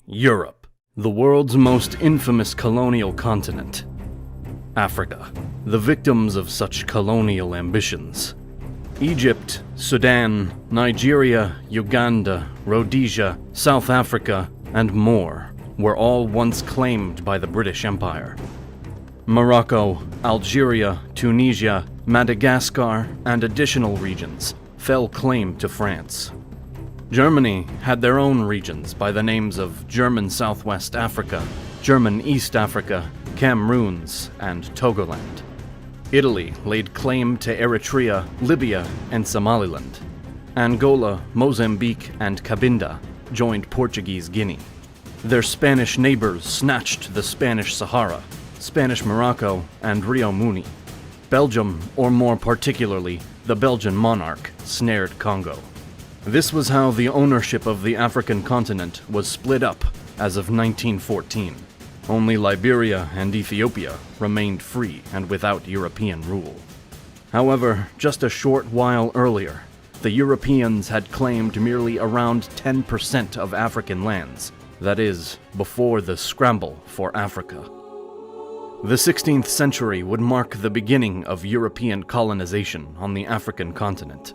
Europe, the world's most infamous colonial continent. Africa, the victims of such colonial ambitions. Egypt, Sudan, Nigeria, Uganda, Rhodesia, South Africa, and more were all once claimed by the British Empire. Morocco, Algeria, Tunisia, Madagascar, and additional regions fell claim to France. Germany had their own regions by the names of German Southwest Africa, German East Africa, Cameroons, and Togoland. Italy laid claim to Eritrea, Libya, and Somaliland. Angola, Mozambique, and Cabinda joined Portuguese Guinea. Their Spanish neighbors snatched the Spanish Sahara, Spanish Morocco, and Rio Muni. Belgium, or more particularly, the Belgian monarch, snared Congo. This was how the ownership of the African continent was split up as of 1914. Only Liberia and Ethiopia remained free and without European rule. However, just a short while earlier, the Europeans had claimed merely around 10% of African lands, that is, before the Scramble for Africa. The 16th century would mark the beginning of European colonization on the African continent.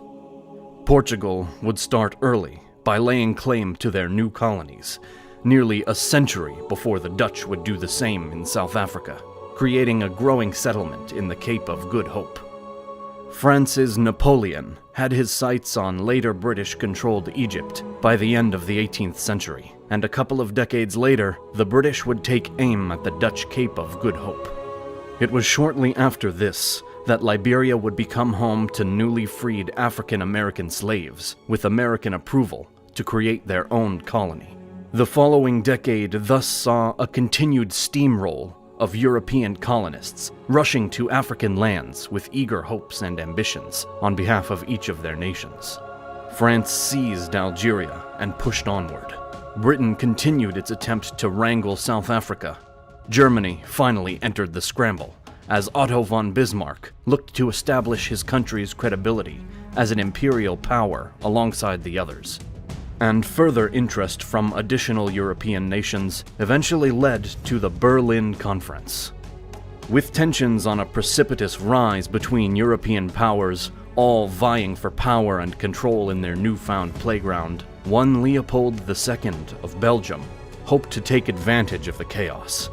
Portugal would start early by laying claim to their new colonies, nearly a century before the Dutch would do the same in South Africa, creating a growing settlement in the Cape of Good Hope. France's Napoleon had his sights on later British-controlled Egypt by the end of the 18th century, and a couple of decades later, the British would take aim at the Dutch Cape of Good Hope. It was shortly after this that Liberia would become home to newly freed African-American slaves, with American approval, to create their own colony. The following decade thus saw a continued steamroll of European colonists rushing to African lands with eager hopes and ambitions on behalf of each of their nations. France seized Algeria and pushed onward. Britain continued its attempt to wrangle South Africa. Germany finally entered the scramble, as Otto von Bismarck looked to establish his country's credibility as an imperial power alongside the others. And further interest from additional European nations eventually led to the Berlin Conference. With tensions on a precipitous rise between European powers, all vying for power and control in their newfound playground, one Leopold II of Belgium hoped to take advantage of the chaos.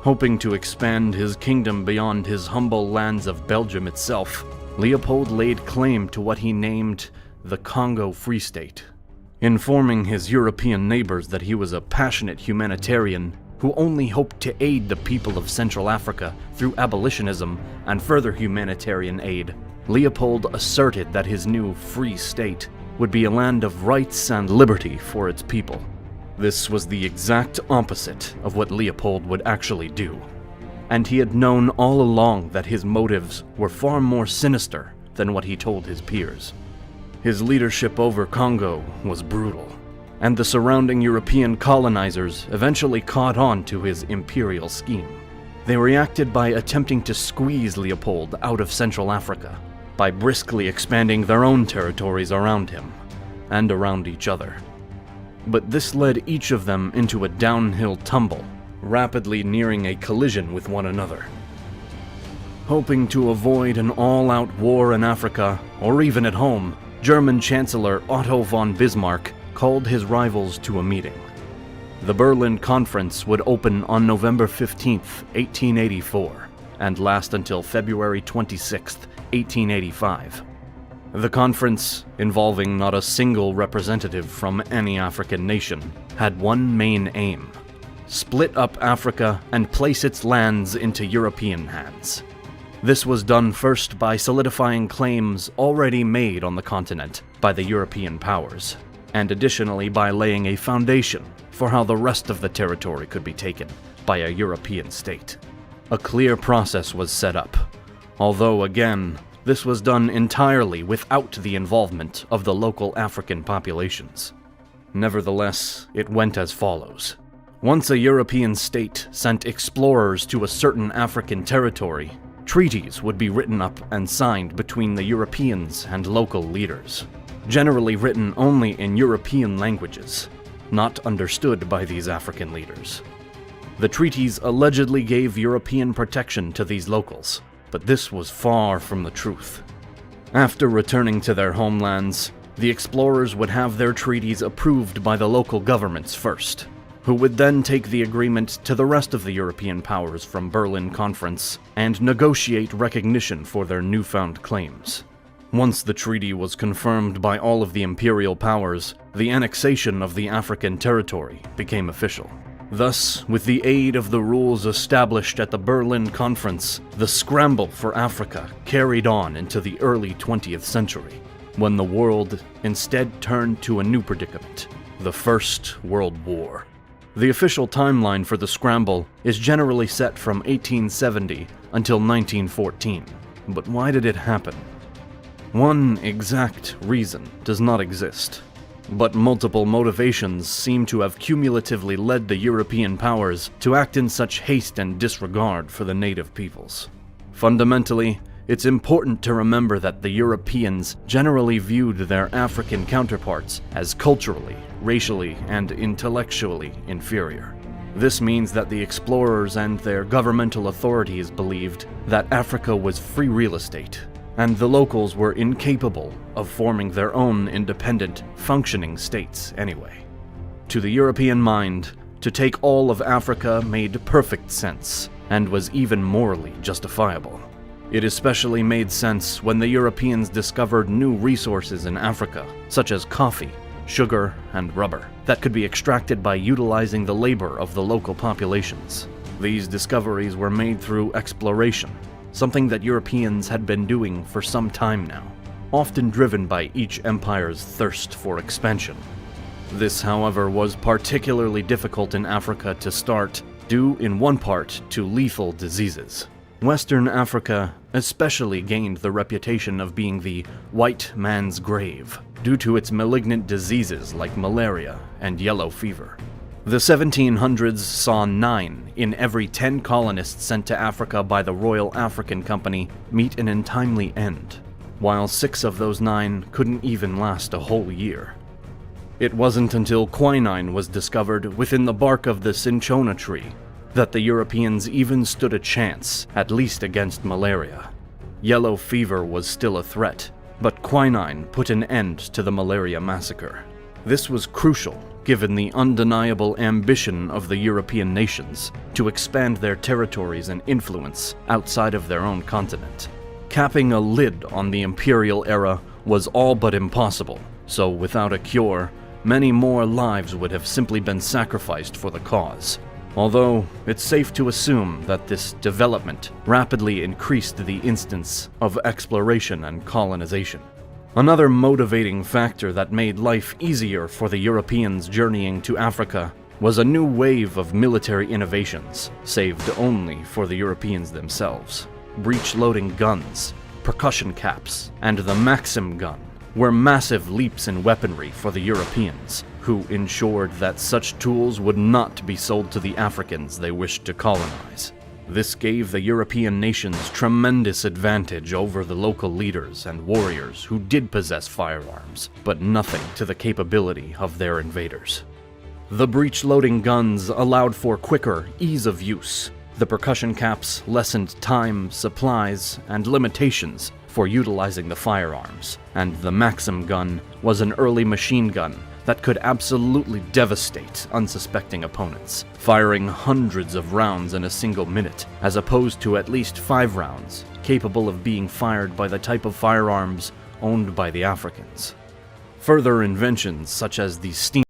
Hoping to expand his kingdom beyond his humble lands of Belgium itself, Leopold laid claim to what he named the Congo Free State. Informing his European neighbors that he was a passionate humanitarian who only hoped to aid the people of Central Africa through abolitionism and further humanitarian aid, Leopold asserted that his new free state would be a land of rights and liberty for its people. This was the exact opposite of what Leopold would actually do, and he had known all along that his motives were far more sinister than what he told his peers. His leadership over Congo was brutal, and the surrounding European colonizers eventually caught on to his imperial scheme. They reacted by attempting to squeeze Leopold out of Central Africa, by briskly expanding their own territories around him, and around each other. But this led each of them into a downhill tumble, rapidly nearing a collision with one another. Hoping to avoid an all-out war in Africa, or even at home, German Chancellor Otto von Bismarck called his rivals to a meeting. The Berlin Conference would open on November 15, 1884, and last until February 26, 1885. The conference, involving not a single representative from any African nation, had one main aim: split up Africa and place its lands into European hands. This was done first by solidifying claims already made on the continent by the European powers, and additionally by laying a foundation for how the rest of the territory could be taken by a European state. A clear process was set up, although again, this was done entirely without the involvement of the local African populations. Nevertheless, it went as follows. Once a European state sent explorers to a certain African territory, treaties would be written up and signed between the Europeans and local leaders, generally written only in European languages. not understood by these African leaders. The treaties allegedly gave European protection to these locals, but this was far from the truth. After returning to their homelands, the explorers would have their treaties approved by the local governments first, who would then take the agreement to the rest of the European powers from Berlin Conference and negotiate recognition for their newfound claims. Once the treaty was confirmed by all of the imperial powers, the annexation of the African territory became official. Thus, with the aid of the rules established at the Berlin Conference, the scramble for Africa carried on into the early 20th century, when the world instead turned to a new predicament: the First World War. The official timeline for the scramble is generally set from 1870 until 1914. But why did it happen? One exact reason does not exist, but multiple motivations seem to have cumulatively led the European powers to act in such haste and disregard for the native peoples. Fundamentally, it's important to remember that the Europeans generally viewed their African counterparts as culturally, racially, and intellectually inferior. This means that the explorers and their governmental authorities believed that Africa was free real estate, and the locals were incapable of forming their own independent, functioning states anyway. To the European mind, to take all of Africa made perfect sense, and was even morally justifiable. It especially made sense when the Europeans discovered new resources in Africa, such as coffee, sugar, and rubber, that could be extracted by utilizing the labor of the local populations. These discoveries were made through exploration, something that Europeans had been doing for some time now, often driven by each empire's thirst for expansion. This, however, was particularly difficult in Africa to start, due in one part to lethal diseases. Western Africa especially gained the reputation of being the white man's grave, due to its malignant diseases like malaria and yellow fever. The 1700s saw 9 in every 10 colonists sent to Africa by the Royal African Company meet an untimely end, while 6 of those 9 couldn't even last a whole year. It wasn't until quinine was discovered within the bark of the cinchona tree that the Europeans even stood a chance, at least against malaria. Yellow fever was still a threat, but quinine put an end to the malaria massacre. This was crucial, given the undeniable ambition of the European nations to expand their territories and influence outside of their own continent. Capping a lid on the imperial era was all but impossible, so without a cure, many more lives would have simply been sacrificed for the cause. Although, it's safe to assume that this development rapidly increased the instance of exploration and colonization. Another motivating factor that made life easier for the Europeans journeying to Africa was a new wave of military innovations, saved only for the Europeans themselves. Breech-loading guns, percussion caps, and the Maxim gun were massive leaps in weaponry for the Europeans, who ensured that such tools would not be sold to the Africans they wished to colonize. This gave the European nations tremendous advantage over the local leaders and warriors who did possess firearms, but nothing to the capability of their invaders. The breech-loading guns allowed for quicker ease of use. The percussion caps lessened time, supplies, and limitations for utilizing the firearms, and the Maxim gun was an early machine gun that could absolutely devastate unsuspecting opponents, firing hundreds of rounds in a single minute, as opposed to at least 5 rounds, capable of being fired by the type of firearms owned by the Africans. Further inventions such as the steam